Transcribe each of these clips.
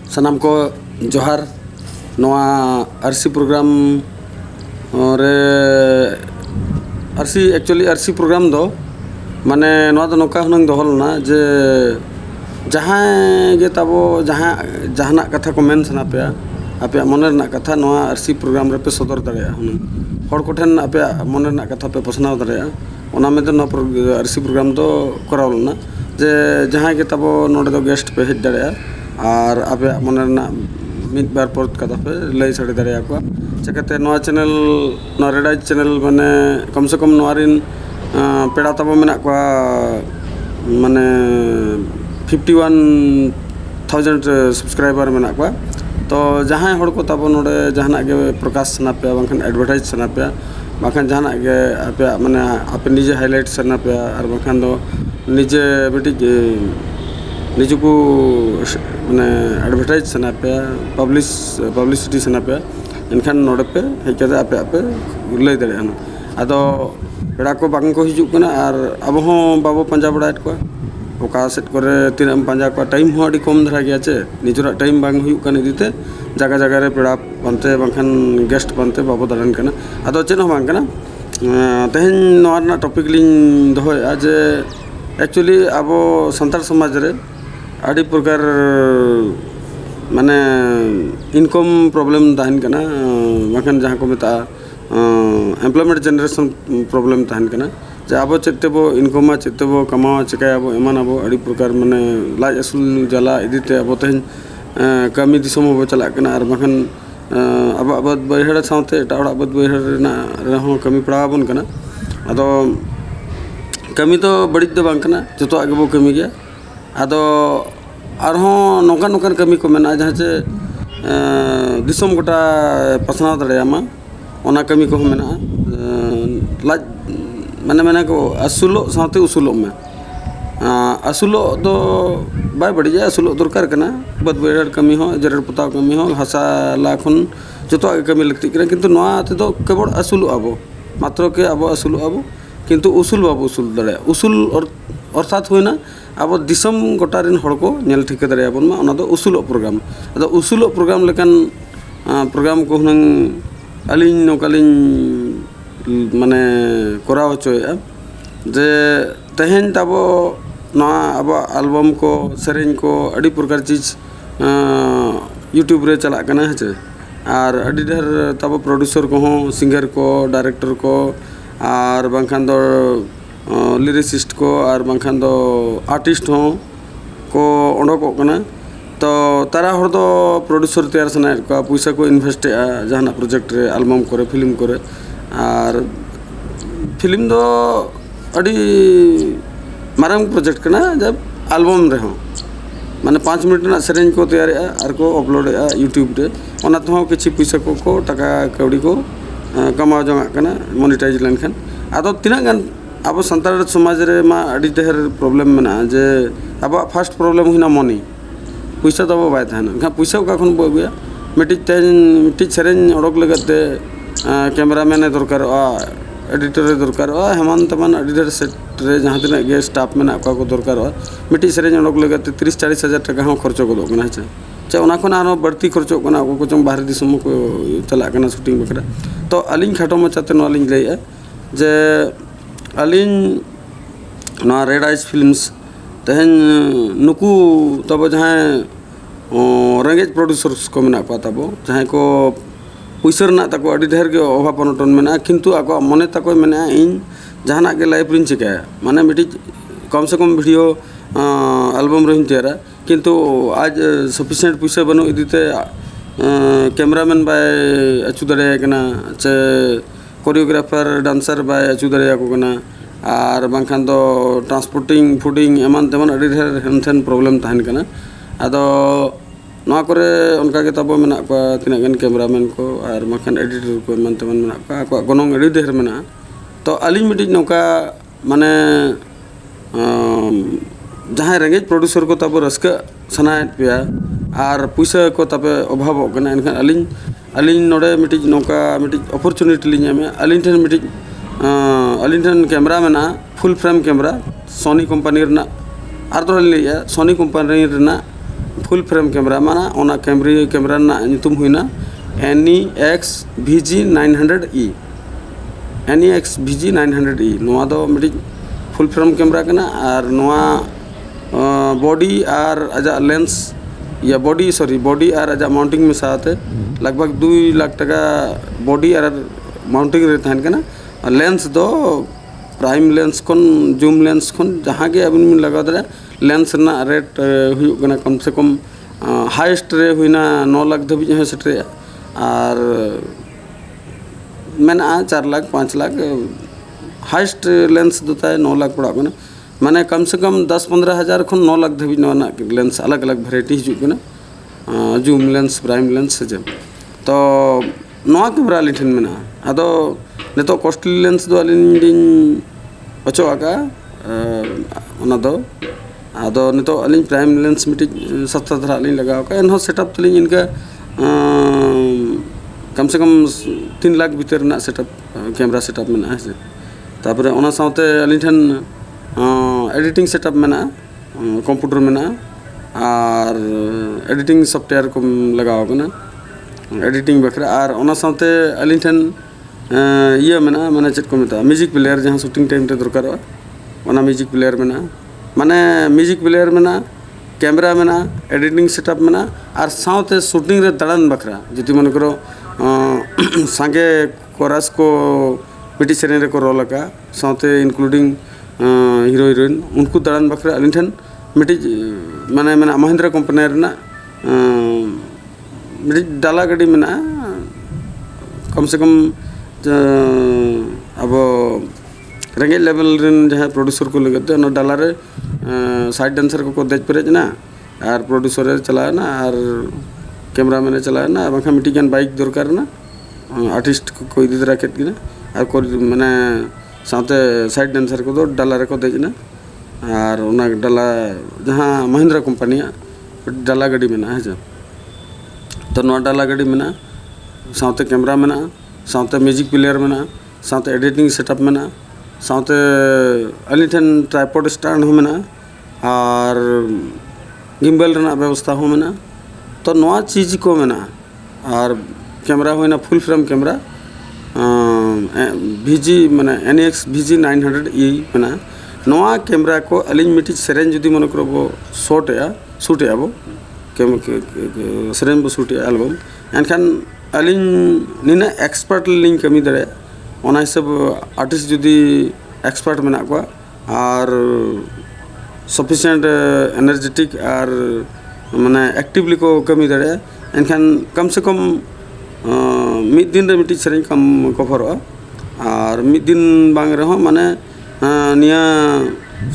सानाम को जोहार नवा आरसी प्रोग्राम रे आरसी एक्चुअली आरसी प्रोग्राम दो माने नवा दो नौका हुनंग दोहलना जे जहाँ गे ताबो जहाँ जहाना कथा को मेन सना पे आपे मन रना कथा नवा आरसी प्रोग्राम रे पे सदर दड़या हुनंग हर कोठेन आपे मन रना कथा पे पसनाव दड़या ओना में दो आरसी प्रोग्राम दो करावलना जे जहाँ गे ताबो नोडे दो गेस्ट पे हेज दड़या और आपे मन रना मिद बार पोर्ट कथा पे लई सड़े दड़या को चकते नवा चैनल नवा रेडाइज चैनल माने कम से कम नवारिन पेड़ा ताबो मेना को माने 51,000 सब्सक्राइबर मेना को तो जहाँ हड़ को ताबो नोडे जहाना गे प्रकाश सना पे बांखन एडवर्टाइज सना पे बांखन जहाना गे आपे माने आपे निजे हाईलाइट सना पे और बांखन दो निजे बेटी निजे को माने एडवर्टाइज सना पे पब्लिसिटी सना पे इनखान नोडे पे हेकते आपे आपे लई दड़े आदो पेड़ा को बांग को हिजुक कना और अब हो बाबो पंजा बड़ायत को ओका सेट करे तीन पंजा को टाइम हो अड़ी कम धरा गया चे निजरा टाइम बांग हुयुक कने दिते जगह जगह रे पेड़ा बनते बांखन गेस्ट बनते बाबो दारन कना आदो चेन हो बांग कना तेहन नोरना टॉपिक लिन दोहया जे एक्चुअली अब संतार समाज रे अड़ी प्रकार माने इनकम प्रॉब्लम तहन कना बांखन जहाँ को मेता एम्प्लॉयमेंट जनरेशन प्रॉब्लम तहन कना जे अब चेतेबो इनकमा चेतेबो कमावा चिकायाबो एमानाबो अड़ी प्रकार माने लाज असुल जाला इदिते अब तेहन कमी दिसम बो चला कना और बांखन अब अब बैहड़ साथे एटा ओड़ा बद बैहड़ ना रहो कमी पड़ाबन कना आदो कमी तो बड़ी दो बांग कना जतो आगे बो कमी गया आदो आरहों नौकान नौकान कमी को मेना जहाँ से दिसम गोटा पसनाव दड़ेयामा ओना कमी को मेना लाज माने माने को असुलो साथे उसुलो में असुलो दो बाय बड़ी जाए असुलो दरकार कना बद बैहड़ कमी हो जरेर पुताव कमी हो हसा लाखन जतो आगे कमी लगती कना किंतु नोआ तेदो केवल असुलो आबो मात्र के आबो असुलो आबो किंतु उसूल बाबो उसूल दड़े उसूल अर्थात हुईना अब दिसम गोटारिन हड़ को नेल ठिक दड़ेयाबन मा ओना दो उसूलो प्रोग्राम अदो उसूलो प्रोग्राम लेकान प्रोग्राम को हुनंग अलिन नोकालिन माने कराव होचोया जे तेहन ताबो नवा अब एल्बम को सेरेंज को अड़ी प्रकार चीज यूट्यूब रे चला कना है और अड़ी ढेर ताबो प्रोड्यूसर को हो सिंगर को डायरेक्टर को और बांखान दो लिरिसिस्ट को और बांखान दो आर्टिस्ट हो को ओडोको कना तो तारा हर दो प्रोड्यूसर तैयार सना को पैसा को इन्वेस्ट जहाना प्रोजेक्ट रे एल्बम करे फिल्म करे और फिल्म दो अड़ी मारंग प्रोजेक्ट कना जब एल्बम रे हो माने 5 मिनट ना सेरेंज को तैयार और को अपलोड यूट्यूब रे ओना तो किछि पैसा को टाका कौड़ी को कमा जंगा कना मोनेटाइज लेनखान आदो तिना गान अब संतार समाज रे मा अड़ी ढेर प्रॉब्लम मेना जे अब फर्स्ट प्रॉब्लम हुना मनी पैसा दबो बाय थाना खा पैसा का खन बगुया मिटी सेरेंज ओडक लगते कैमरामैन दरकार एडिटर दरकार हेमान तमान अड़ी ढेर सेट रे जहाँ तिना गे स्टाफ मेना को दरकार मिटी सेरेंज ओडक लगते 30-40 हज़ार टाका हो खर्च गदो कना चे ओना खन आरो बढ़ती खर्चो कना को चंग बाहर दिसम को चला कना शूटिंग बकरा तो अलिंग खाटो मचाते नो अलिंग लैया जे अलिंग ना रेड आइज फिल्म्स तेहन नुकु तब जहाँ रेंगेज प्रोड्यूसर्स को मेना को तब जहाँ को पैसा रना ताको अड़ी ढेर के अभाव अनटन मेना किंतु आको मने ताको मेना इन जहाना के लाइफ रिन चिकाया माने मिटी कम से कम वीडियो एल्बम रहिन तैयारा किंतु आज सफिशिएंट पैसा बनो इदिते कैमरामैन बाय अचु दड़े कना चे कोरियोग्राफर डांसर बाय अचु दड़े को कना और बांखान दो ट्रांसपोर्टिंग फूडिंग एमान तेमन अड़ी ढेर हेनथेन प्रॉब्लम तहन कना आदो नवा करे उनका के तब मेना को तिना गन कैमरामैन को और बांखान एडिटर को एमान तेमन मेना को गोनोंग अड़ी ढेर मेना तो अलिंग मिटी नौका माने जहाँ रेंगेज प्रोड्यूसर को तब रस्का सनायत पे और पैसा को तब अभाव कना एनखान अलिंग नोडे मिटी नौका मिटी अपॉर्चुनिटी लिन में अलिंग ठन मिटी अलिंग ठन कैमरा मेना full frame camera Sony company रना और तो लिया सोनी कंपनी रना फुल फ्रेम कैमरा माना ओना कैमरा ना नितुम हुईना NEX VG 900E NEX VG 900E नोआ दो मिडी फुल फ्रेम कैमरा कना और नोआ बॉडी और आजा लेंस या बॉडी और आजा माउंटिंग में साथे लगभग 2 लाख टका बॉडी और माउंटिंग रे तहन कना लेंस दो प्राइम लेंस खन जूम लेंस खन जहाँ के अबिन में लगा दे लेंस ना रेट हुई कना कम से कम हाईएस्ट रे हुईना 9 लाख धबी है सेटरे और मैंने 4 लाख 5 लाख हाईएस्ट लेंस दोता है 9 लाख पड़ा कना माने कम से कम 10-15 हज़ार खन 9 लाख धबी नवा लेंस अलग अलग वेराइटी हिजुकना जूम लेंस प्राइम लेंस से तो नवा कैमरा अली ठेन मेना अदो नितो कॉस्टली लेंस दो अली दिन अचो आका ओना दो अदो नितो अली प्राइम लेंस मिटी सस्ता धरा अली लगाओ का एनहो सेटअप तली इनका कम से कम 3 लाख भीतर ना सेटअप कैमरा सेटअप मेना है तापरे ओना साथे अली ठेन एडिटिंग सेटअप मेना कंप्यूटर मेना और एडिटिंग सॉफ्टवेयर को लगाओ कना एडिटिंग बखरा और ओना साथे अली ठेन ये मेना माने चेक को मेता म्यूजिक प्लेयर जहाँ शूटिंग टाइम ते दरकार ओना म्यूजिक प्लेयर मेना माने म्यूजिक प्लेयर मेना कैमरा मेना एडिटिंग सेटअप मेना और साथे शूटिंग रे दड़न बखरा जति मन करो सांगे कोरस को मिटी सेरेन रे को रोल का साथे इंक्लूडिंग हीरो हीरोइन उनको दड़ान बखरा अली ठेन मिटी माने मेना महिंद्रा कंपनी रेना मिटी डाला गाड़ी मेना कम से कम अब रेंगे लेवल रेन जहाँ प्रोड्यूसर को लगते हैं डाला रे साइड डांसर को देज पेरेज ना और प्रोड्यूसर चलाए ना और कैमरा मैंने चलाए ना बाखा मिटी गन बाइक दरकार ना आर्टिस्ट को इदी तरह केट गिना और को माने साथे साइड डांसर को दो डाला रे को देज ना और उना डाला जहाँ महिंद्रा कंपनी डाला गाड़ी में ना है तो नवा डाला गाड़ी में ना साथे कैमरा में ना साथे म्यूजिक प्लेयर में ना साथे एडिटिंग सेटअप में ना साथे अली ठेन ट्राइपॉड स्टैंड हो में ना और गिम्बल रेना व्यवस्था हो में ना तो नवा चीज़ को में ना और कैमरा हो ना फुल फ्रेम कैमरा VG माने NEX VG 900E में ना नवा कैमरा को अली मिटी सेरेन जुदी मन करो वो शूट या वो सेरेन वो शूट या एल्बम एनखान अली निना एक्सपर्ट लिंग कमी दरे ओना सब आर्टिस्ट जुदी एक्सपर्ट मेना को और सफिशिएंट एनर्जेटिक और माने एक्टिवली को कमी दरे एनखान कम से कम मिद दिन रे मिटी सेरेन कम कवर और मिद दिन बांग रहो माने निया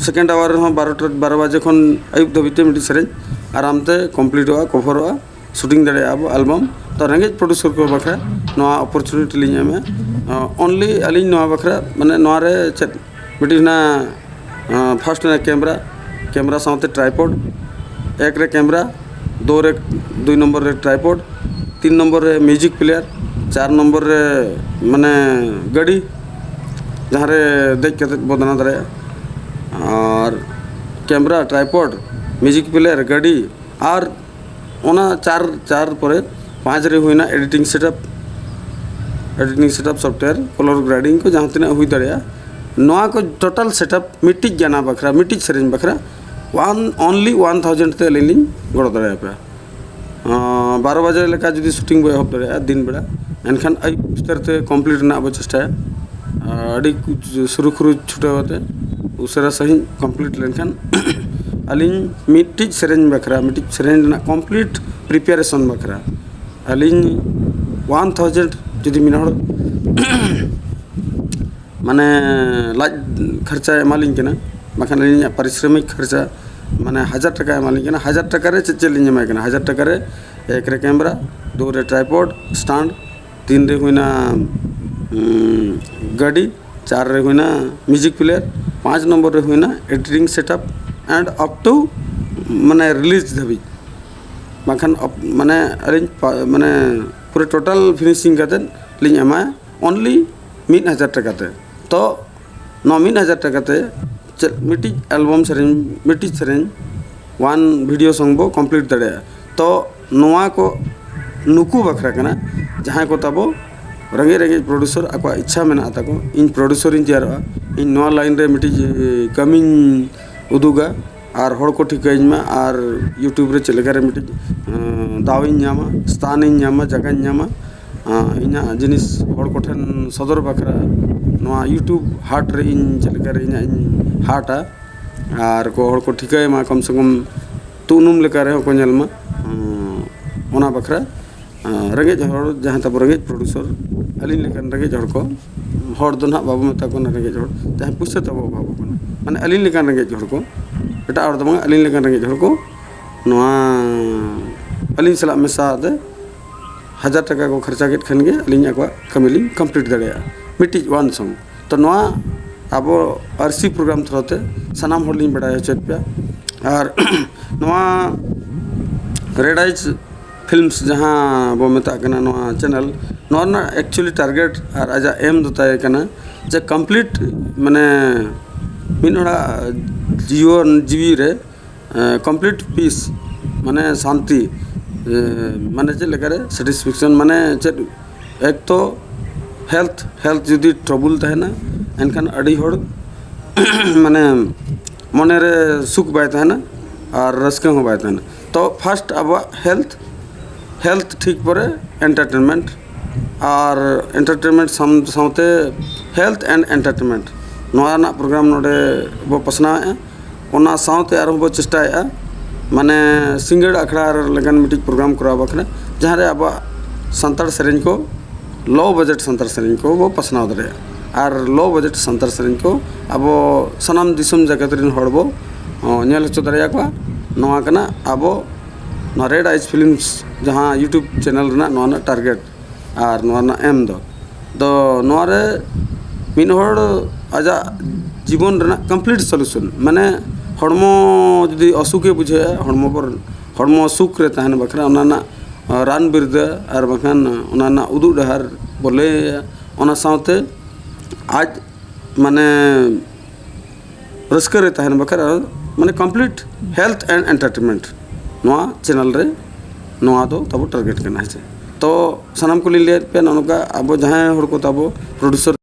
सेकेंड आवर रहो 12 बजे खन आयुब धबिते मिटी सेरेन आरामते कंप्लीट हुआ कवर हुआ शूटिंग दरे अब एल्बम तो रेंगे प्रोड्यूसर को बखरा नवा अपॉर्चुनिटी लिया में ओनली अली नवा बखरा माने नवा रे चेक मिटी ना फर्स्ट ना कैमरा साथे ट्राइपॉड 1 रे कैमरा 2 नंबर रे ट्राइपॉड 3 नंबर रे म्यूजिक प्लेयर 4 नंबर रे माने गाड़ी जहाँ रे देख के बदना दरे और कैमरा ट्राइपॉड म्यूजिक प्लेयर गाड़ी और ओना चार परे 5 रे हुईना editing setup software colour grading को जहाँ तीना हुई दड़िया नवा को टोटल सेटअप मिट्टी जाना बखरा मिट्टी सेरेन बखरा ओनली 1000 ते लिंग गड़ दड़िया पे 12 बजे लेका जुदी शूटिंग बो एहब दड़िया दिन बेड़ा एनखान आई भीतर ते कंप्लीट ना अब चेष्टा अड़ी सुरुखुरु छुटावते उसरा सही कंप्लीट लेनखान अली मिट्टी सेरेन बखरा मिट्टी सेरेन ना कंप्लीट प्रिपरेशन बखरा अली 1000 जुदी मिनहड़ माने लाज खर्चा एमालिंग केना बाखान अली पारिश्रमिक खर्चा माने 1000 टका एमालिंग केना 1000 टका रे चेलिंग एमा केना 1000 टका रे 1 रे कैमरा 2 रे ट्राइपॉड स्टैंड 3 रे हुईना गाड़ी 4 रे हुईना म्यूजिक प्लेयर 5 नंबर रे हुईना editing setup and up to माने रिलीज धबी बाखान माने अली माने पूरे टोटल फिनिशिंग करते लिंग एमा ओनली 1000 टका ते तो 9000 टका ते मिट्टी एल्बम सेरेन मिट्टी सेरेन वन वीडियो सॉन्ग बो कंप्लीट दड़े तो नोआ को नुकु बखरा कना जहाँ को तबो रंगे रंगे प्रोड्यूसर आको इच्छा मेना ताको इन प्रोड्यूसर इन तैयारोगा इन नोआ लाइन रे मिटी कमी उदुगा और हड़ को ठिकाइन में और यूट्यूब रे चलेगा मिटी दाविन नामा स्थान नामा जगह नामा इना जिनिस हड़ को ठन सदर बखरा नोआ यूट्यूब हाट रे इन चलेगा इना इन हाटा और को हड़ को ठिकाय मा कम से कम तुनुम लेका रे को नेल मा ओना बखरा रेंगे हड़ जहाँ तब रेंगे प्रोड्यूसर अलिन लेकान रेंगे हड़ को हड़ दो ना बाबू मता को रेंगे हड़ जहाँ पुसे तब बाबू को माने अलिन लेकान रेंगे हड़ को एटा हड़ दो अलिन लेकान रेंगे हड़ को नोआ अलिन सला मेसा दे 1000 टका को खर्चा के खन गे अलिन आको कमिली कंप्लीट दड़े मिटी वन सॉन्ग तो नोआ अब आरसी प्रोग्राम थ्रोते सनाम हड़ लिन बड़ा चेत पे और नोआ रेड आइज फिल्म्स जहाँ बो मेता कना नोआ चैनल नोआ ना एक्चुअली टारगेट और आजा एम दोताय कना जे कंप्लीट माने मिनोड़ा जीवन जीवी रे कंप्लीट पीस माने शांति माने चे लेकर सेटिस्फैक्शन माने चे एक तो हेल्थ जुदी ट्रबल तहना एनखान अड़ी हड़ माने मने रे सुख बाय तहना और रस्के हो बाय तहना तो फर्स्ट अब हेल्थ ठीक परे एंटरटेनमेंट और एंटरटेनमेंट सामते हेल्थ एंड एंटरटेनमेंट नोआ ना प्रोग्राम नोडे बो पसनाए ओना सामते आरो बो चेष्टाए माने सिंगड़ अखड़ा लगन मिटिज प्रोग्राम कराव बखना जहाँ रे अब संतार सेरेंज को लो बजट संतार सेरेंज को वो पसनाव दरे और लो बजट संतार सेरेंज को अब सनाम दिसम जगत रिन हड़ बो नेल हचो दरे को नोआ कना अब नोआ रेड आइज फिल्म्स जहाँ यूट्यूब चैनल रना नोआ ना टारगेट और नोआ ना एम दो नोआ रे मिन हड़ आजा जीवन रना कंप्लीट सॉल्यूशन माने हड़मो जुदी असुखे बुझे हड़मो पर हड़मो सुख रे तहन बखरा ओना रान बिरदा और बखान ओना उदु डहार बोले ओना साथे आज माने रस्कर रे तहन बखरा माने कंप्लीट हेल्थ एंड एंटरटेनमेंट नोआ चैनल रे नोआ दो तब टारगेट करना है तो सनाम को ले पे नोका अब जहाँ हड़ को तब प्रोड्यूसर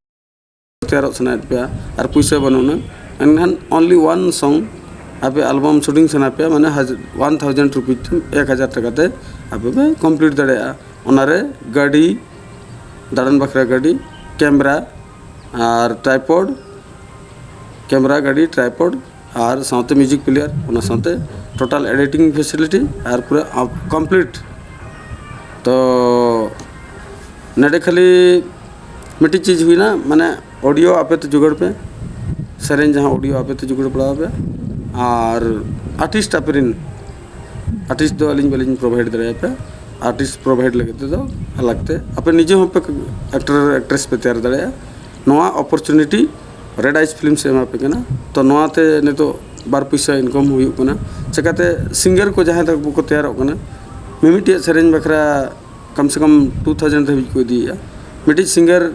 तैयार सना पे और पैसा बनूना एनखान ओनली वन सॉन्ग आप एल्बम शूटिंग सना पे माने 1000 रुपीज 1000 टका आप कंप्लीट दड़े ओनारे गाड़ी दाड़न बखरा गाड़ी कैमरा और ट्राइपॉड कैमरा गाड़ी ट्राइपॉड और साथे म्यूजिक प्लेयर ओना साथे टोटल एडिटिंग फैसिलिटी और पूरा कंप्लीट तो नेडे खाली मिट्टी चीज़ हुई ना माने ऑडियो आपे तो जुगड़ पे सेरेंज जहाँ ऑडियो आपे तो जुगड़ पड़ा पे और आर्टिस्ट आपेरिन आर्टिस्ट दो अलिंग बलिंग प्रोवाइड दरे पे आर्टिस्ट प्रोवाइड लगे तो अलगते आपे निजे हो पे एक्टर एक्ट्रेस पे तैयार दरे नोआ अपॉर्चुनिटी रेड आइज फिल्म से एमा पे कना तो नोआते ने तो बार पैसा इनकम हुई कना चकाते सिंगर को जहाँ तक को तैयार कना मिमिटी सेरेंज बखरा कम से कम 2000 धाबी को दिया मिटी सिंगर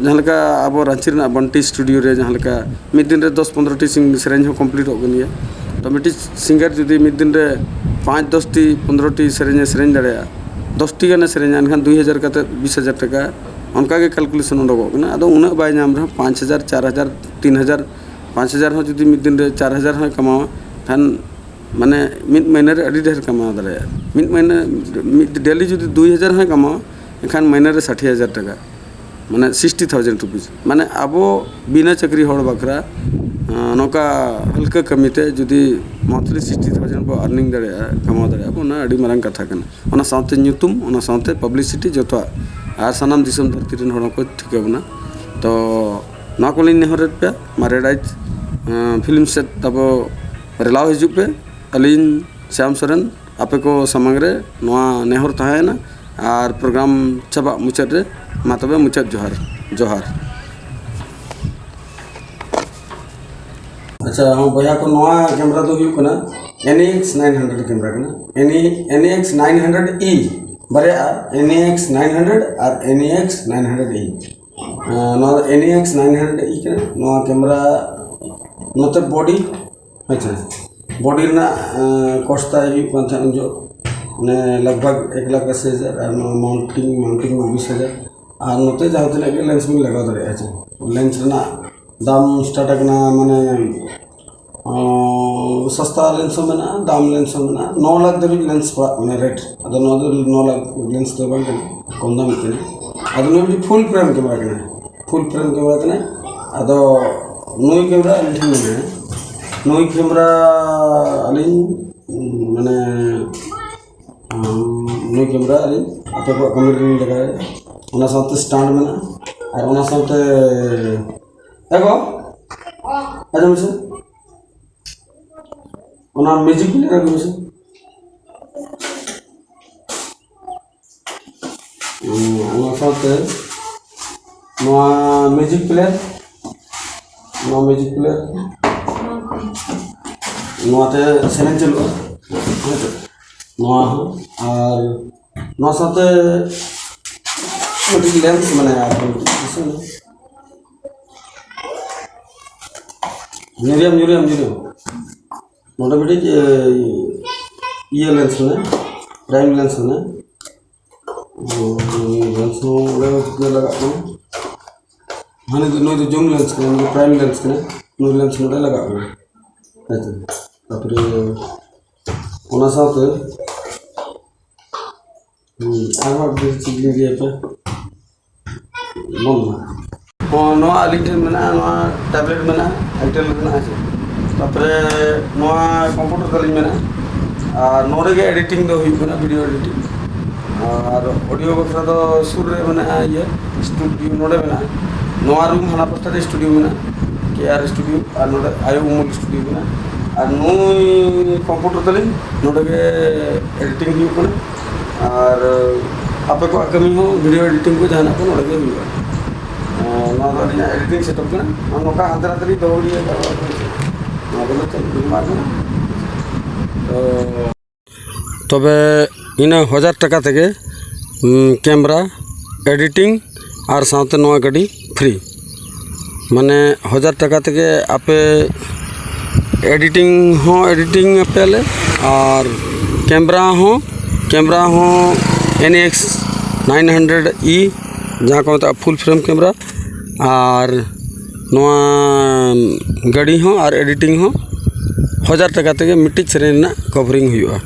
जहाँ लका अब रांची रना बंटी स्टूडियो रे जहाँ लका मिद दिन रे 10-15 टी सेरेंज हो कंप्लीट हो गनिया तो मिटी सिंगर जुदी मिद दिन रे 5-10 टी 15 टी सेरेंज दड़े 10 टी गाने सेरेंज एनखान 2000 कते 20000 टका उनका के कैलकुलेशन उडोगो कना अदो उना बाय नाम रे 5000 4000 3000 5000 हो जुदी मिद दिन रे 4000 हो कमावा थान माने मिद महीने रे अडी ढेर कमा दरे मिद महीने डेली जुदी 2000 हो कमावा एखान महीने रे 60000 टका माने 60,000 रुपीज माने अबो बिना चक्री हड़ बखरा नौका हल्का कमीते जुदी मंथली 60,000 को अर्निंग दड़े कमा दड़े अब ना अड़ी मारंग कथा कना ओना साथे न्यूतुम ओना साथे पब्लिसिटी जतो आर सनाम दिसम धरती रन हड़ को ठीक बना तो ना को लिन नेहर पे मारे डाइज फिल्म से तब रेलाव हिजु पे अलिन श्याम सरन आपे को समंग रे नोआ नेहर तहायना और प्रोग्राम चबा मुचाद रे मा तबे मुचाद जोहार अच्छा हम बया को नोआ कैमरा दो हुई कना NEX 900 कैमरा कना NEX 900E बरे NEX 900 और NEX 900E no NEX 900E कना नोआ कैमरा नोते बॉडी अच्छा बॉडी कॉस्ट जो लगभग 1,80,000 और माउंटिंग में 20,000 और नोते जहाँ तीन के लेंस में लगा दाड़े लेंस दाम स्टार्ट माने सस्ता लेंस में दाम लेंस में 9 लाख धाबी लेंस पड़ा रेट अब 9 लाख लेंस तो कम दाम अब फुल फ्रेम कैमरा अब नई कैमरा नई कैमरा अली माने नई कैमरा अली आप कमी लगाए स्टैंड में और देखो आजम से म्यूजिक प्लेयर आगे से म्यूजिक प्लेयर सेलेन चलू और लेंस मैंने म्यूरियम नोटे बेटे ये लेंस में प्राइम लेंस में लेंस कितने लगा हाँ नहीं तो जूम लेंस के प्राइम लेंस के नई लेंस नोटे लगा तापर हाँ टैबलेट में आइटेल तापर कंप्यूटर ताली में और नोड़े एडिटिंग दो वीडियो एडिटिंग और ऑडियो बखरा तो सुर रे में ये स्टूडियो नोड़े में रूम हाना पस्ता स्टूडियो में KR स्टूडियो और नोड़े आयो उमल स्टूडियो में और नई कंप्यूटर ताली नोड़े एडिटिंग और आपे को कमी हो वीडियो एडिटिंग को जहाँ को नोड़े एडिटिंग सेटअप नौका हाथ हाथ दौड़िए तबे इन 1000 टाका तेगे कैमरा एडिटिंग और साथ नवा गाड़ी फ्री माने 1000 टाका तेगे आपे एडिटिंग पेले और कैमरा हो NX 900E जहाँ को मतलब फुल फ्रेम कैमरा और नवा गाड़ी हो और एडिटिंग हो 1000 टाका तेगे मिट्टी सेरेन कवरिंग हुआ।